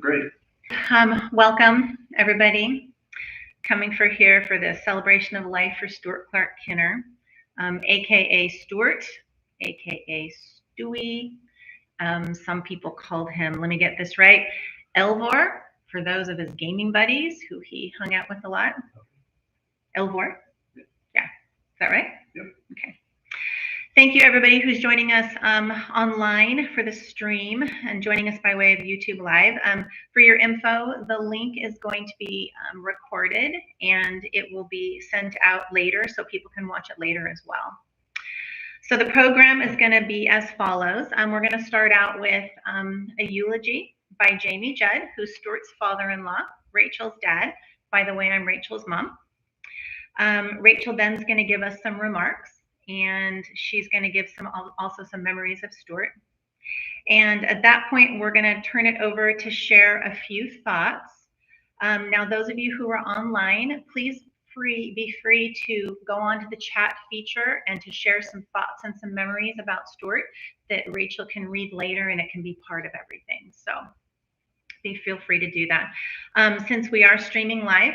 Great. Welcome, everybody, coming here for the celebration of life for Stewart Clarke Kinner, aka Stewart, aka Stewie. Some people called him, let me get this right, Elvor, for those of his gaming buddies who he hung out with a lot. Elvor? Yeah. Is that right? Yep. Okay. Thank you, everybody who's joining us online for the stream and joining us by way of YouTube Live. For your info, the link is going to be recorded and it will be sent out later so people can watch it later as well. So the program is going to be as follows. We're going to start out with a eulogy by Jamie Judd, who's Stewart's father-in-law, Rachel's dad. By the way, I'm Rachel's mom. Rachel then's going to give us some remarks, and she's going to give also some memories of Stewart. And at that point, we're going to turn it over to share a few thoughts. Now, those of you who are online, please be free to go onto the chat feature and to share some thoughts and some memories about Stewart that Rachel can read later, and it can be part of everything. So feel free to do that. Since we are streaming live,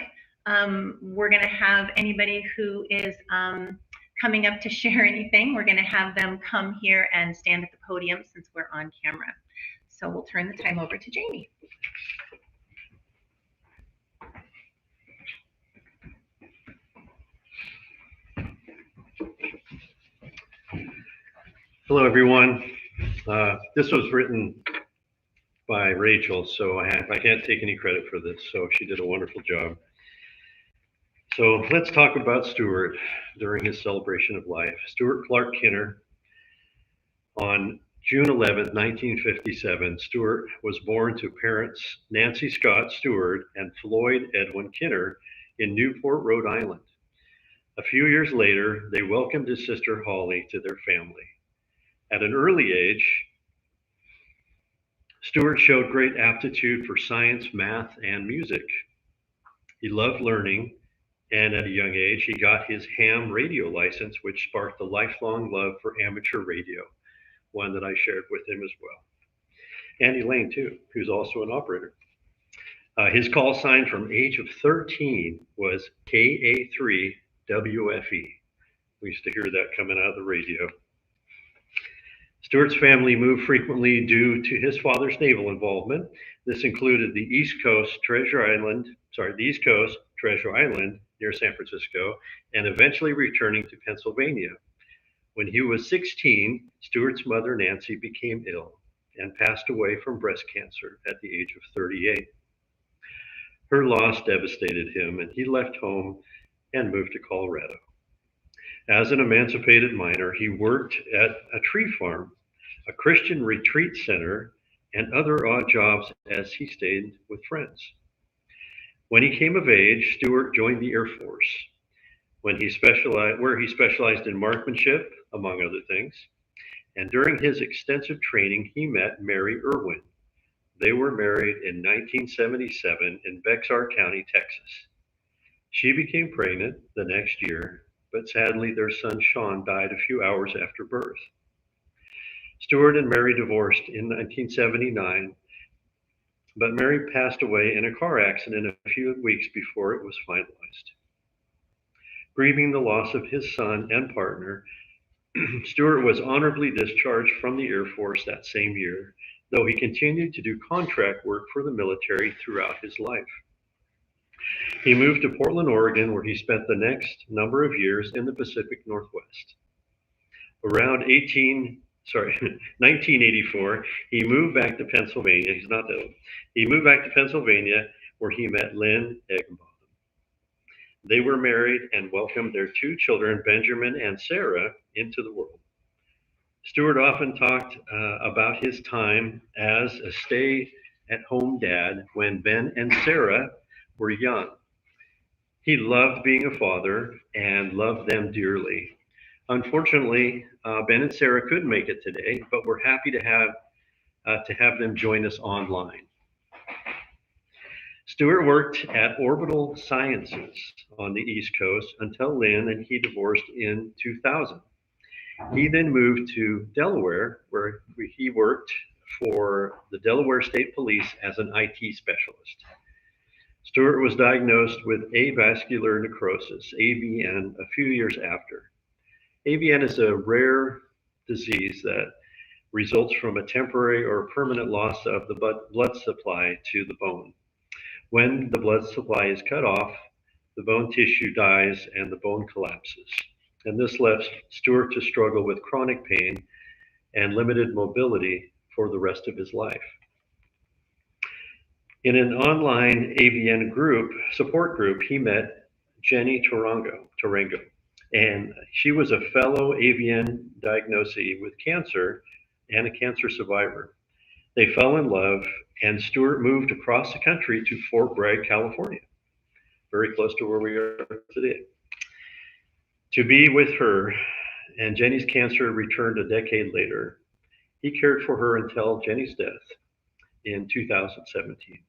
we're going to have anybody who is coming up to share anything, we're going to have them come here and stand at the podium since we're on camera. So we'll turn the time over to Jamie. Hello, everyone. This was written by Rachel, so I can't take any credit for this, so she did a wonderful job. So let's talk about Stewart during his celebration of life. Stewart Clarke Kinner. On June 11, 1957, Stewart was born to parents Nancy Scott Stewart and Floyd Edwin Kinner in Newport, Rhode Island. A few years later, they welcomed his sister Holly to their family. At an early age, Stewart showed great aptitude for science, math, and music. He loved learning, and at a young age, he got his ham radio license, which sparked a lifelong love for amateur radio, one that I shared with him as well. And Elaine, too, who's also an operator. His call sign from age of 13 was KA3WFE. We used to hear that coming out of the radio. Stewart's family moved frequently due to his father's naval involvement. This included the East Coast, Treasure Island near San Francisco, and eventually returning to Pennsylvania. When he was 16, Stewart's mother, Nancy, became ill and passed away from breast cancer at the age of 38. Her loss devastated him, and he left home and moved to Colorado. As an emancipated miner, he worked at a tree farm, a Christian retreat center, and other odd jobs as he stayed with friends. When he came of age, Stewart joined the Air Force, where he specialized in marksmanship, among other things. And during his extensive training, he met Mary Irwin. They were married in 1977 in Bexar County, Texas. She became pregnant the next year, but sadly their son Sean died a few hours after birth. Stewart and Mary divorced in 1979, but Mary passed away in a car accident a few weeks before it was finalized. Grieving the loss of his son and partner, Stewart was honorably discharged from the Air Force that same year, though he continued to do contract work for the military throughout his life. He moved to Portland, Oregon, where he spent the next number of years in the Pacific Northwest. Around 1984, he moved back to Pennsylvania. He's not that old. He moved back to Pennsylvania, where he met Lynn Eggenbotham. They were married and welcomed their two children, Benjamin and Sarah, into the world. Stewart often talked about his time as a stay-at-home dad when Ben and Sarah were young. He loved being a father and loved them dearly. Unfortunately, Ben and Sarah couldn't make it today, but we're happy to have them join us online. Stewart worked at Orbital Sciences on the East Coast until Lynn and he divorced in 2000. He then moved to Delaware, where he worked for the Delaware State Police as an IT specialist. Stewart was diagnosed with avascular necrosis, AVN, a few years after. AVN is a rare disease that results from a temporary or permanent loss of the blood supply to the bone. When the blood supply is cut off, the bone tissue dies and the bone collapses. And this left Stewart to struggle with chronic pain and limited mobility for the rest of his life. In an online AVN support group, he met Jenny Tarango, and she was a fellow AVN diagnosee with cancer and a cancer survivor. They fell in love, and Stewart moved across the country to Fort Bragg, California, very close to where we are today, to be with her. And Jenny's cancer returned a decade later. He cared for her until Jenny's death in 2017.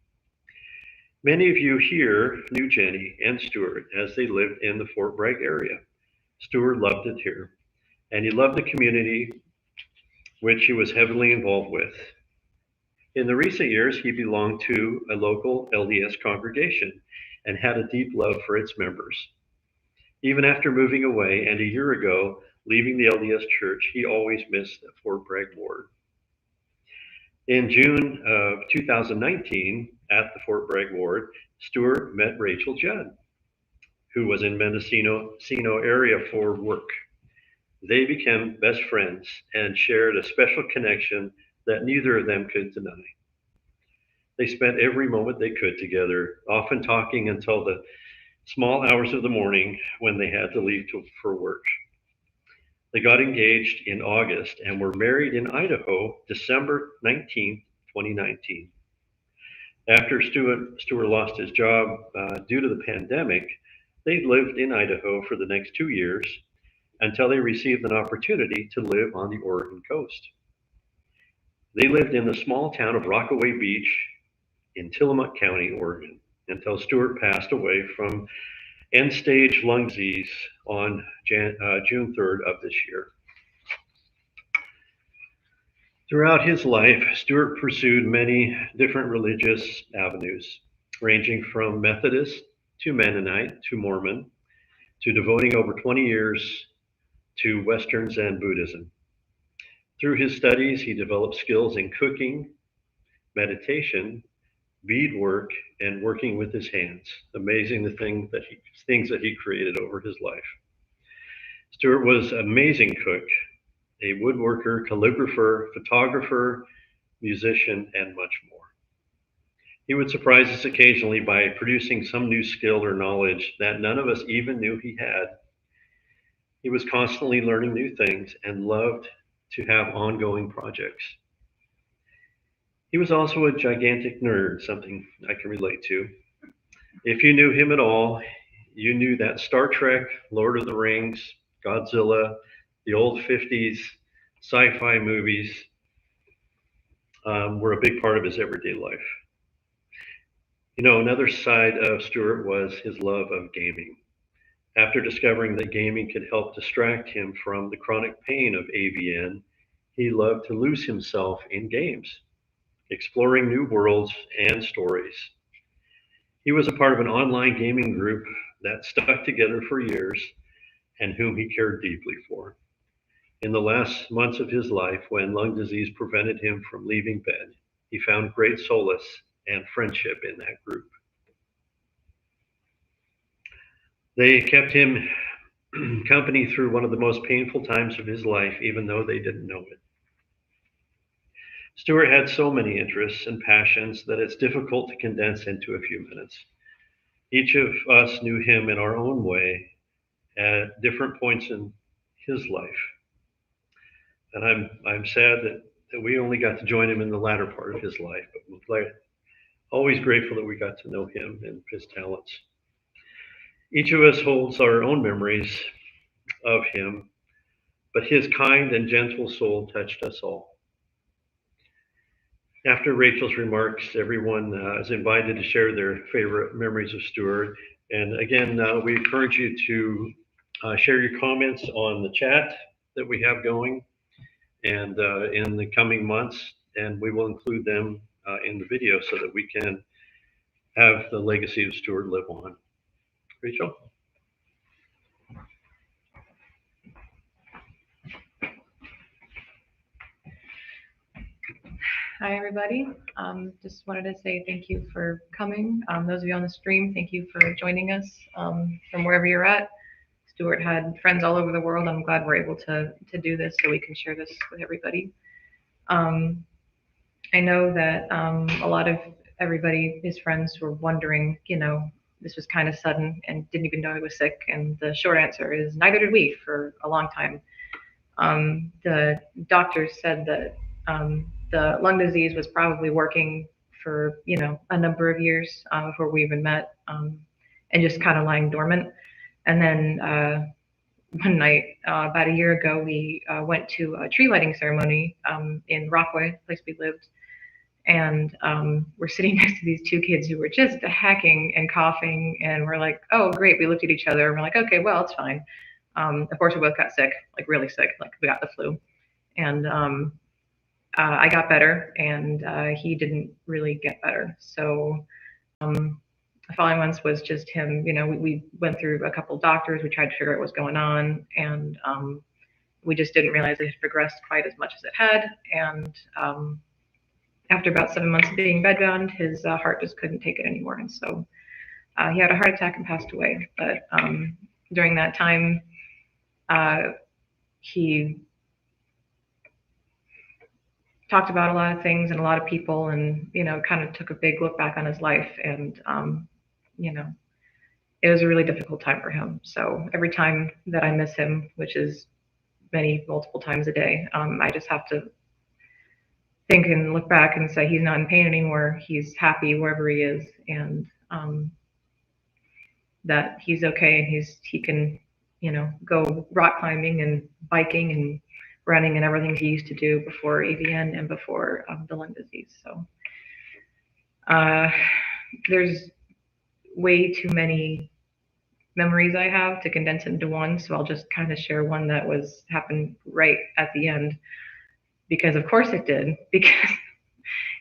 Many of you here knew Jenny and Stewart as they lived in the Fort Bragg area. Stewart loved it here, and he loved the community which he was heavily involved with. In the recent years, he belonged to a local LDS congregation and had a deep love for its members. Even after moving away and a year ago leaving the LDS church, he always missed the Fort Bragg ward. In June of 2019, at the Fort Bragg ward, Stewart met Rachel Judd, who was in Mendocino area for work. They became best friends and shared a special connection that neither of them could deny. They spent every moment they could together, often talking until the small hours of the morning when they had to leave for work. They got engaged in August and were married in Idaho, December 19, 2019. After Stewart lost his job due to the pandemic, they lived in Idaho for the next 2 years until they received an opportunity to live on the Oregon coast. They lived in the small town of Rockaway Beach in Tillamook County, Oregon, until Stewart passed away from end-stage lung disease on June 3rd of this year. Throughout his life, Stewart pursued many different religious avenues, ranging from Methodist to Mennonite to Mormon, to devoting over 20 years to Western Zen Buddhism. Through his studies, he developed skills in cooking, meditation, beadwork, and working with his hands. Amazing the things that he created over his life. Stewart was an amazing cook, a woodworker, calligrapher, photographer, musician, and much more. He would surprise us occasionally by producing some new skill or knowledge that none of us even knew he had. He was constantly learning new things and loved to have ongoing projects. He was also a gigantic nerd, something I can relate to. If you knew him at all, you knew that Star Trek, Lord of the Rings, Godzilla, the old 50s sci-fi movies were a big part of his everyday life. You know, another side of Stewart was his love of gaming. After discovering that gaming could help distract him from the chronic pain of AVN, he loved to lose himself in games, exploring new worlds and stories. He was a part of an online gaming group that stuck together for years and whom he cared deeply for. In the last months of his life, when lung disease prevented him from leaving bed, he found great solace and friendship in that group. They kept him company through one of the most painful times of his life, even though they didn't know it. Stewart had so many interests and passions that it's difficult to condense into a few minutes. Each of us knew him in our own way at different points in his life. And I'm sad that we only got to join him in the latter part of his life, but we're always grateful that we got to know him and his talents. Each of us holds our own memories of him, but his kind and gentle soul touched us all. After Rachel's remarks, everyone is invited to share their favorite memories of Stewart. And again, we encourage you to share your comments on the chat that we have going. And in the coming months, and we will include them in the video so that we can have the legacy of Stewart live on. Rachel? Hi, everybody. Just wanted to say thank you for coming. Those of you on the stream, thank you for joining us from wherever you're at. Stewart had friends all over the world. I'm glad we're able to do this so we can share this with everybody. I know that a lot of everybody, his friends, were wondering, this was kind of sudden and didn't even know he was sick. And the short answer is neither did we for a long time. The doctors said that the lung disease was probably working for, a number of years before we even met, and just kind of lying dormant. And then one night, about a year ago, we went to a tree lighting ceremony in Rockaway, the place we lived. And we're sitting next to these two kids who were just hacking and coughing. And we're like, oh, great. We looked at each other and we're like, okay, well, it's fine. Of course, we both got sick, like really sick, like we got the flu. And I got better and he didn't really get better. So the following months was just him, we went through a couple of doctors. We tried to figure out what was going on. And we just didn't realize it had progressed quite as much as it had. And after about 7 months of being bedbound, his heart just couldn't take it anymore. And so he had a heart attack and passed away. But during that time, he talked about a lot of things and a lot of people and, kind of took a big look back on his life. And, it was a really difficult time for him. So every time that I miss him, which is multiple times a day, I just have to think and look back and say he's not in pain anymore. He's happy wherever he is, and that he's okay, and he can, go rock climbing and biking and running and everything he used to do before AVN and before the lung disease. So there's way too many memories I have to condense into one. So I'll just kind of share one that happened right at the end, because of course it did, because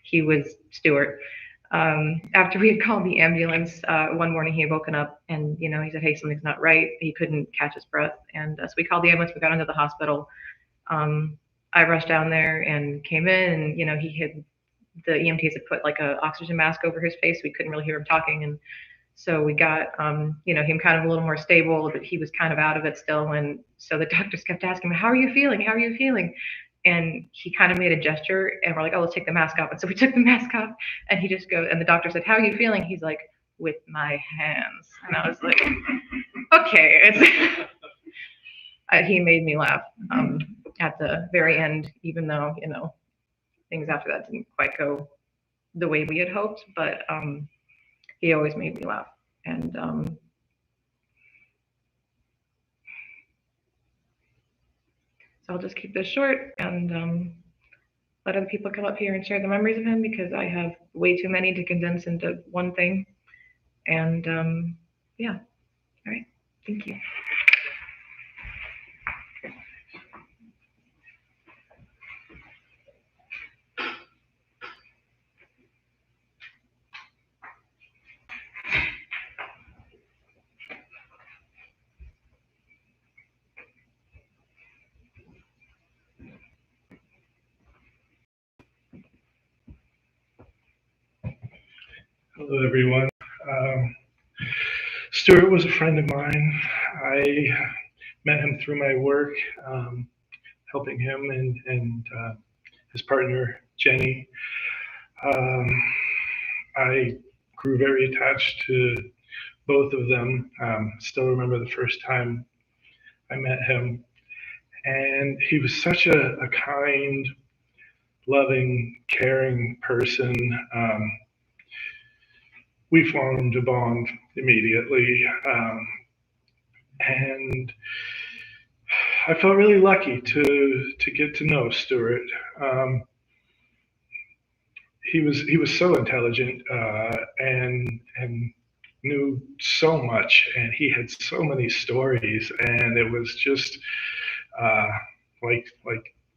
he was Stewart. After we had called the ambulance, one morning he had woken up and, he said, hey, something's not right. He couldn't catch his breath. And so we called the ambulance, we got into the hospital. I rushed down there and came in and, the EMTs had put like an oxygen mask over his face. So we couldn't really hear him talking. And so we got, him kind of a little more stable, but he was kind of out of it still. And so the doctors kept asking him, how are you feeling? How are you feeling? And he kind of made a gesture and we're like, oh, let's take the mask off. And so we took the mask off and he just goes, and the doctor said, how are you feeling? He's like, with my hands. And I was like, okay. He made me laugh at the very end, even though, things after that didn't quite go the way we had hoped, but he always made me laugh. And so I'll just keep this short and let other people come up here and share the memories of him, because I have way too many to condense into one thing. And yeah, all right, thank you. Hello, everyone. Stewart was a friend of mine. I met him through my work, helping him and his partner, Jenny. I grew very attached to both of them. Still remember the first time I met him. And he was such a kind, loving, caring person. We formed a bond immediately. And I felt really lucky to get to know Stewart. He was so intelligent and knew so much, and he had so many stories, and it was just like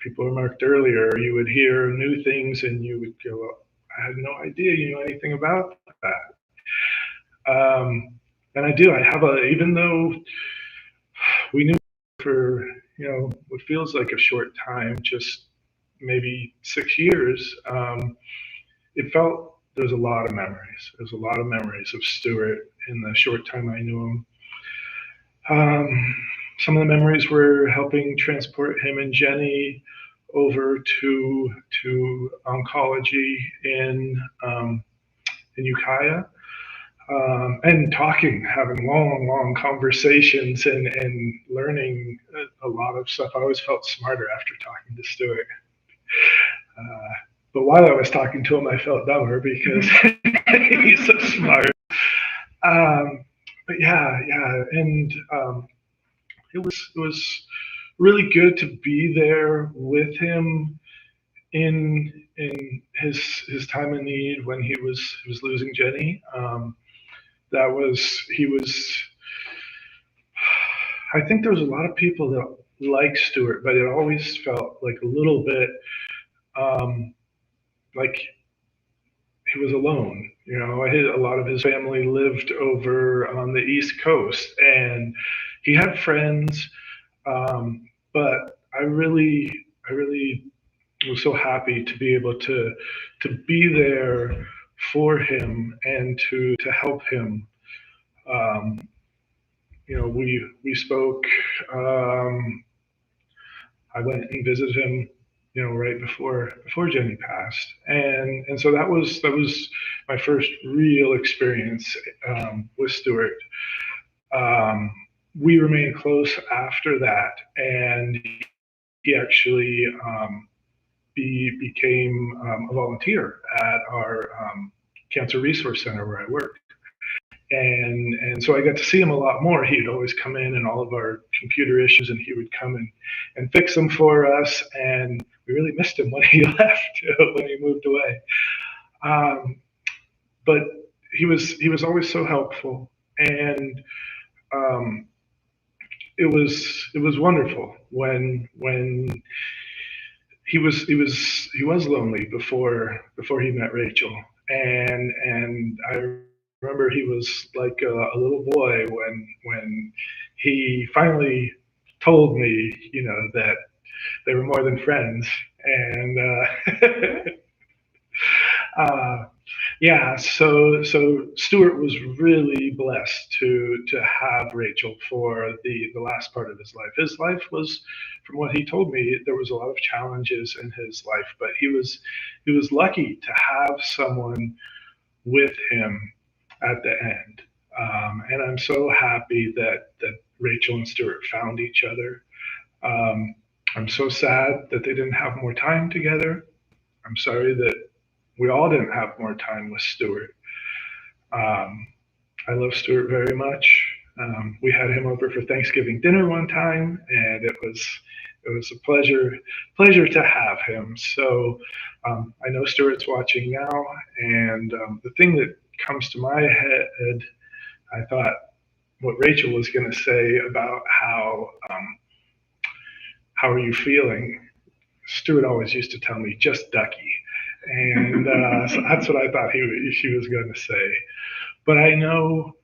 people remarked earlier, you would hear new things and you would go, I had no idea you know anything about that. And I do. I have even though we knew for, what feels like a short time, just maybe 6 years, it felt there was a lot of memories. There's a lot of memories of Stewart in the short time I knew him. Some of the memories were helping transport him and Jenny over to oncology in Ukiah, and having long conversations and learning a lot of stuff. I always felt smarter after talking to Stewart. But while I was talking to him, I felt dumber because he's so smart. But yeah, and it was really good to be there with him in his time of need when he was losing Jenny. I think there was a lot of people that liked Stewart, but it always felt like a little bit like he was alone. A lot of his family lived over on the East Coast, and he had friends, but I really was so happy to be able to be there for him and to help him. We spoke. I went and visited him, right before Jenny passed, and so that was my first real experience with Stewart. We remained close after that, and he actually became a volunteer at our cancer resource center where I work. And so I got to see him a lot more. He'd always come in and all of our computer issues, and he would come and fix them for us. And we really missed him when he left, when he moved away. But he was always so helpful, and it was wonderful when he was lonely before he met Rachel, and I remember he was like a little boy when he finally told me, that they were more than friends, and yeah. So Stewart was really blessed to have Rachel for the last part of his life. His life was, from what he told me, there was a lot of challenges in his life, but he was lucky to have someone with him at the end. And I'm so happy that Rachel and Stewart found each other. I'm so sad that they didn't have more time together. I'm sorry that we all didn't have more time with Stewart. I love Stewart very much. We had him over for Thanksgiving dinner one time, and it was a pleasure to have him. So I know Stewart's watching now, and the thing that comes to my head, I thought what Rachel was going to say about how are you feeling? Stewart always used to tell me, just ducky. And so that's what I thought she was going to say. But I know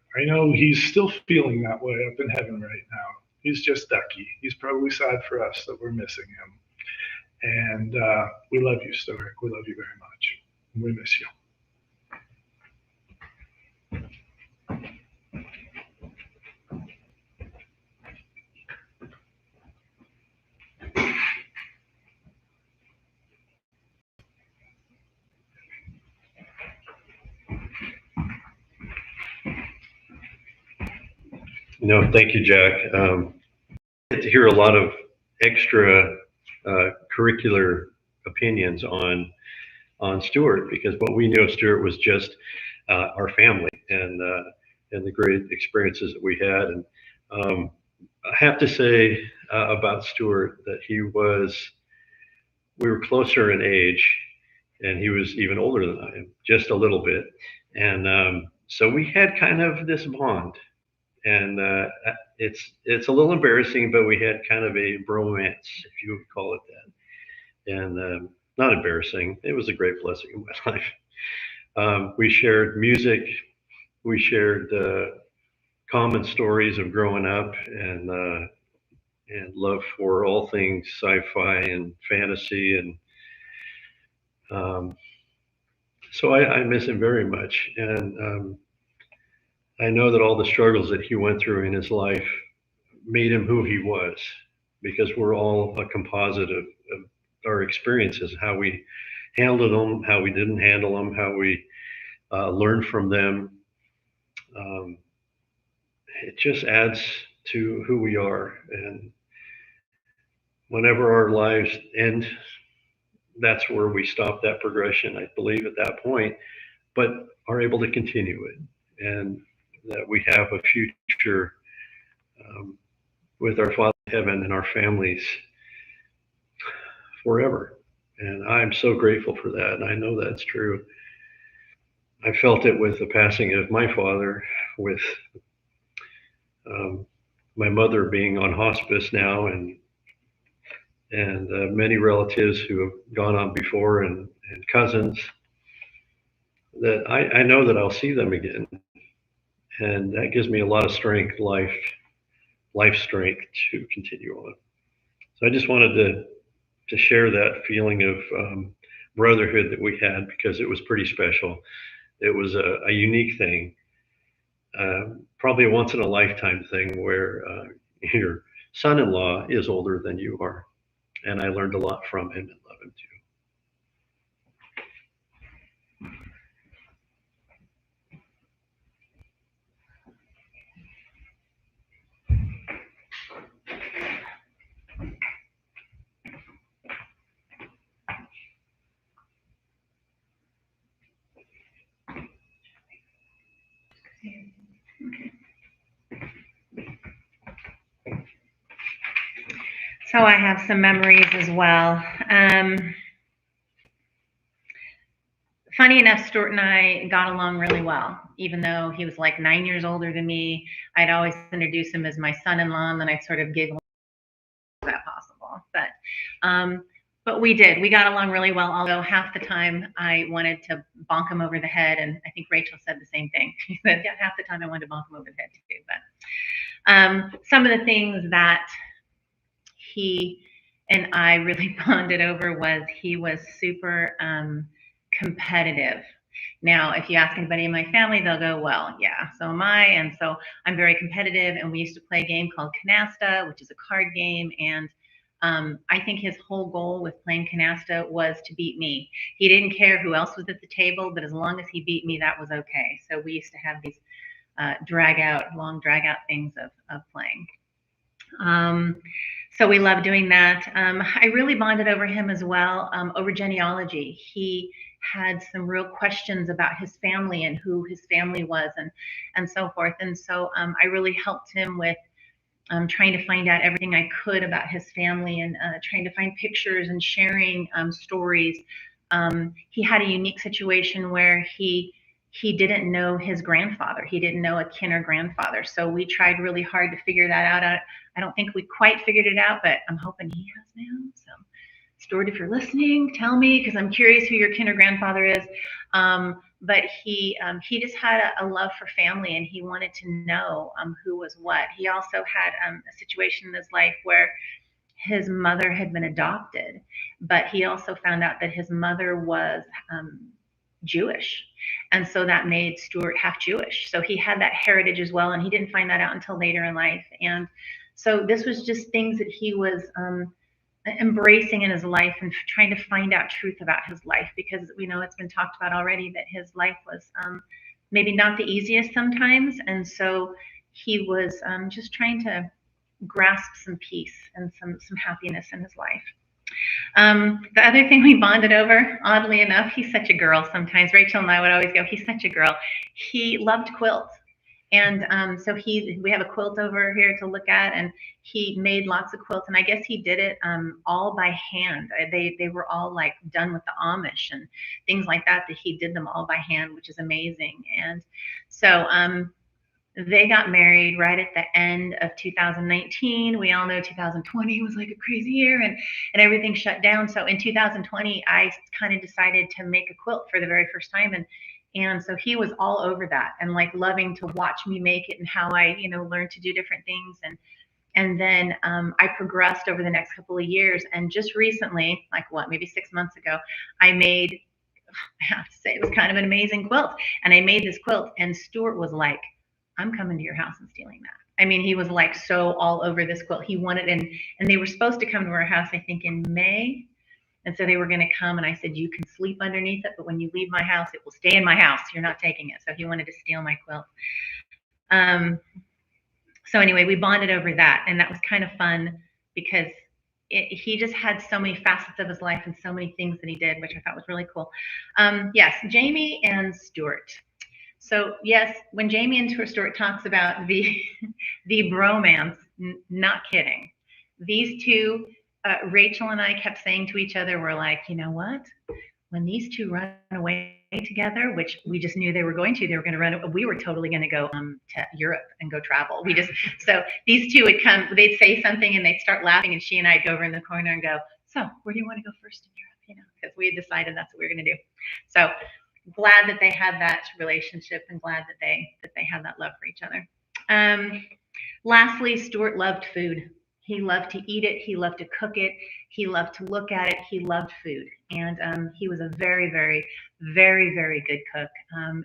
he's still feeling that way up in heaven right now. He's just ducky. He's probably sad for us that we're missing him. And we love you, Stewart. We love you very much. We miss you. No, thank you, Jack. I get to hear a lot of extra curricular opinions on Stewart, because what we knew of Stewart was just our family and the great experiences that we had. And I have to say about Stewart that we were closer in age, and he was even older than I am, just a little bit. And so we had kind of this bond. And it's a little embarrassing, but we had kind of a bromance, if you would call it that. and not embarrassing. It was a great blessing in my life. We shared music. We shared common stories of growing up and love for all things sci-fi and fantasy, and so I miss him very much. And I know that all the struggles that he went through in his life made him who he was, because we're all a composite of our experiences, how we handled them, how we didn't handle them, how we learned from them. Um, it just adds to who we are. And whenever our lives end, that's where we stop that progression, I believe, at that point, but are able to continue it. And that we have a future um, with our Father in heaven and our families forever. And I'm so grateful for that. And I know that's true. I felt it with the passing of my father, with um, my mother being on hospice now, and many relatives who have gone on before, and cousins, that I know that I'll see them again. And that gives me a lot of strength, life strength to continue on. So I just wanted to share that feeling of brotherhood that we had, because it was pretty special. It was a unique thing, probably a once in a lifetime thing, where your son-in-law is older than you are. And I learned a lot from him and love him too. So I have some memories as well. Funny enough, Stewart and I got along really well, even though he was like 9 years older than me. I'd always introduce him as my son-in-law, and then I'd sort of giggle. Is that possible? But we did. We got along really well, although half the time I wanted to bonk him over the head, and I think Rachel said the same thing. She said, yeah, half the time I wanted to bonk him over the head too. But some of the things that he and I really bonded over was he was super competitive. Now, if you ask anybody in my family, they'll go, well, yeah, so am I. And so I'm very competitive. And we used to play a game called Canasta, which is a card game. And I think his whole goal with playing Canasta was to beat me. He didn't care who else was at the table, but as long as he beat me, that was okay. So we used to have these long drag out things of playing. So we love doing that. I really bonded over him as well, over genealogy. He had some real questions about his family and who his family was, and so forth. And so I really helped him with trying to find out everything I could about his family, and trying to find pictures and sharing stories. He had a unique situation where he didn't know his grandfather. He didn't know a Kinner grandfather. So we tried really hard to figure that out. I don't think we quite figured it out, but I'm hoping he has now. So Stewart, if you're listening, tell me, because I'm curious who your Kinner grandfather is. But he just had a love for family, and he wanted to know who was what. He also had a situation in his life where his mother had been adopted, but he also found out that his mother was Jewish. And so that made Stewart half Jewish. So he had that heritage as well, and he didn't find that out until later in life. And so this was just things that he was embracing in his life, and trying to find out truth about his life, because we know it's been talked about already that his life was maybe not the easiest sometimes. And so he was just trying to grasp some peace and some happiness in his life. The other thing we bonded over, oddly enough, he's such a girl sometimes. Rachel and I would always go, he's such a girl. He loved quilts. And so we have a quilt over here to look at, and he made lots of quilts. And I guess he did it all by hand. They were all like done with the Amish and things like that he did them all by hand, which is amazing. And so They got married right at the end of 2019. We all know 2020 was like a crazy year, and everything shut down. So in 2020, I kind of decided to make a quilt for the very first time, and so he was all over that and like loving to watch me make it and how I, learned to do different things. And then I progressed over the next couple of years. And just recently, like maybe 6 months ago, I have to say it was kind of an amazing quilt. And I made this quilt, and Stewart was like, I'm coming to your house and stealing that. I mean, he was like so all over this quilt. He wanted, and they were supposed to come to our house, I think in May. And so they were going to come, and I said, you can sleep underneath it, but when you leave my house, it will stay in my house. You're not taking it. So he wanted to steal my quilt. So anyway, we bonded over that, and that was kind of fun because he just had so many facets of his life and so many things that he did, which I thought was really cool. Yes, Jamie and Stewart. So yes, when Jamie and Stewart talks about the bromance, not kidding. These two, Rachel and I kept saying to each other, we're like, you know what? When these two run away together, which we just knew they were going to run. We were totally going to go to Europe and go travel. So these two would come, they'd say something and they'd start laughing, and she and I'd go over in the corner and go, so where do you want to go first in Europe? Because we had decided that's what we were going to do. So glad that they had that relationship, and glad that they had that love for each other. Lastly, Stewart loved food. He loved to eat it. He loved to cook it. He loved to look at it. He loved food. And he was a very, very, very, very good cook.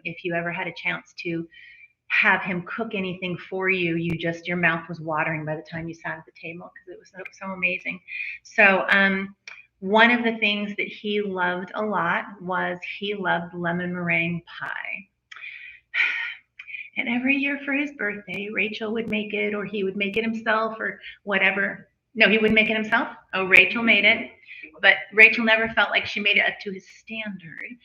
If you ever had a chance to have him cook anything for you, your mouth was watering by the time you sat at the table, because it was so amazing. So one of the things that he loved a lot was he loved lemon meringue pie. And every year for his birthday, Rachel would make it, or he would make it himself, or whatever. No, he wouldn't make it himself. Oh, Rachel made it, but Rachel never felt like she made it up to his standard.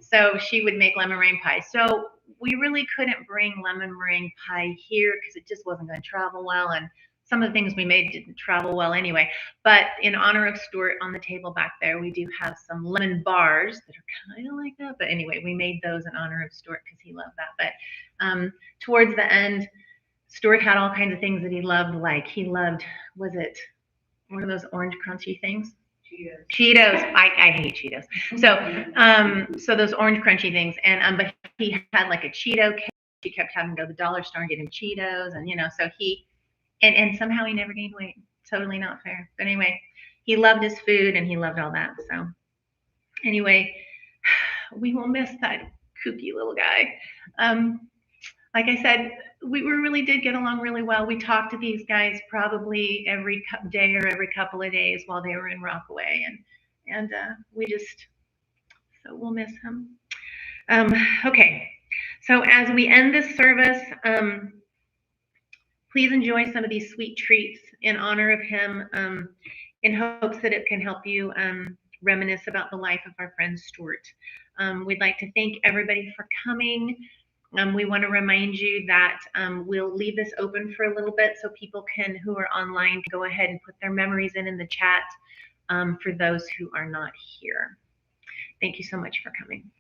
So she would make lemon meringue pie. So we really couldn't bring lemon meringue pie here because it just wasn't going to travel well, and some of the things we made didn't travel well anyway. But in honor of Stewart, on the table back there, we do have some lemon bars that are kind of like that. But anyway, we made those in honor of Stewart because he loved that. But towards the end, Stewart had all kinds of things that he loved. Like he loved, was it one of those orange crunchy things? Cheetos. I hate Cheetos. So those orange crunchy things. And but he had like a Cheeto cake. He kept having to go to the dollar store and get him Cheetos, and so he. And somehow he never gained weight. Totally not fair. But anyway, he loved his food and he loved all that. So anyway, we will miss that kooky little guy. Like I said, we really did get along really well. We talked to these guys probably every day or every couple of days while they were in Rockaway. And so we'll miss him. Okay. So as we end this service, please enjoy some of these sweet treats in honor of him, in hopes that it can help you reminisce about the life of our friend Stewart. We'd like to thank everybody for coming. We want to remind you that we'll leave this open for a little bit so people who are online, go ahead and put their memories in the chat for those who are not here. Thank you so much for coming.